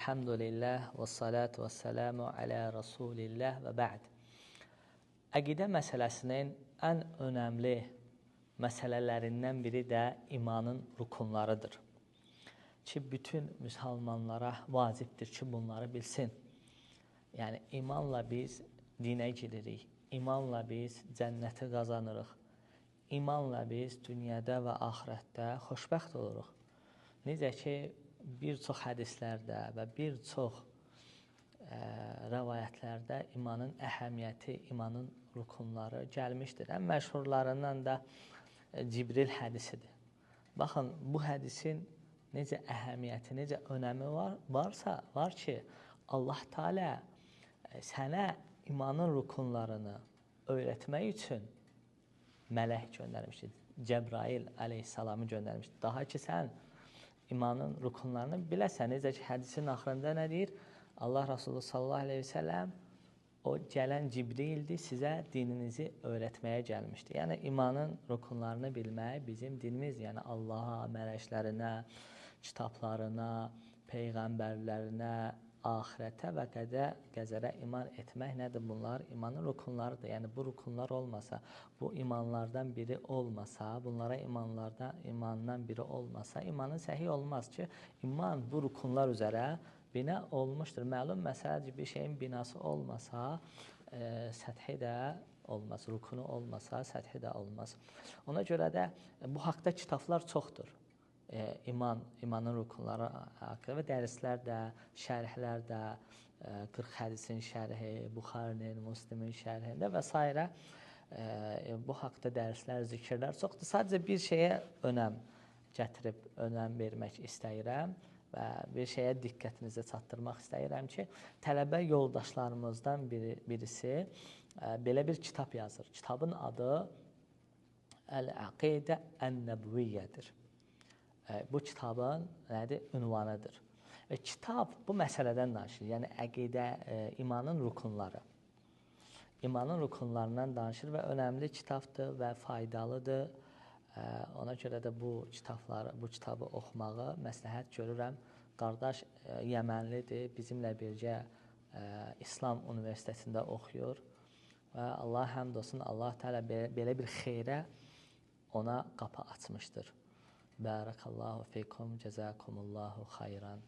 Elhamdülillah və salatu və səlamu alə Rasulillah və bə'd. Əqidə məsələsinin ən önəmli məsələlərindən biri də imanın rukunlarıdır. Ki, bütün müsəlmanlara vacibdir ki, bunları bilsin. Yəni, imanla biz dinə giririk, imanla biz cənnəti qazanırıq, imanla biz dünyada və axirətdə xoşbəxt oluruq. Necə ki, bir çox hədislərdə və bir çox rəvayətlərdə imanın əhəmiyyəti, imanın rukunları gəlmişdir. Ən məşhurlarından da Cibril hədisidir. Baxın, bu hədisin necə əhəmiyyəti, necə önəmi var ki, Allah Teala sənə imanın rukunlarını öyrətmək üçün mələk göndərmişdir. Cəbrail əleyhissalamı göndərmişdir. Daha ki, sən imanın rukunlarını biləsən. Necə ki, hədisin axırında nə deyir? Allah Rasulü sallallahu aleyhi ve sellem o gələn Cibrildir, sizə dininizi öyrətməyə gəlmişdir. Yəni, imanın rukunlarını bilmək bizim dinimiz, yəni Allaha, mələklərinə, kitablarına, peyğəmbərlərinə, axirətə və qədərə iman etmək nədir bunlar? İmanın rukunlarıdır. Yəni, bu rukunlar olmasa, bu imanlardan biri olmasa, bunlara imandan biri olmasa, imanın səhih olmaz ki, iman bu rukunlar üzərə bina olmuşdur. Məlum məsələdir, bir şeyin binası olmasa, səthi də olmaz, rukunu olmasa, səthi də olmaz. Ona görə də bu haqda kitablar çoxdur. İmanın rukunları haqqında və dərslər də, şərhlər də, 40 hədisin şərhi, Buxarinin, Müslimin şərhində və s. Bu haqda dərslər, zikirlər çoxdur. Sadəcə bir şeyə önəm gətirib, önəm vermək istəyirəm və bir şeyə diqqətinizə çatdırmaq istəyirəm ki, tələbə yoldaşlarımızdan birisi belə bir kitab yazır. Kitabın adı Əl-Əqidə Ən-Nəbviyyədir. Bu kitabın ünvanıdır. Kitab bu məsələdən danışır, yəni əqidə, imanın rukunları. İmanın rukunlarından danışır və önəmli kitabdır və faydalıdır. Ona görə də bu kitabı oxumağı məsləhət görürəm. Qardaş Yəmənlidir, bizimlə birgə İslam Universitetində oxuyur və Allah həmd olsun, Allah Teala belə bir xeyrə ona qapı açmışdır. Barakallahu fikum, cezakumullahu xayran.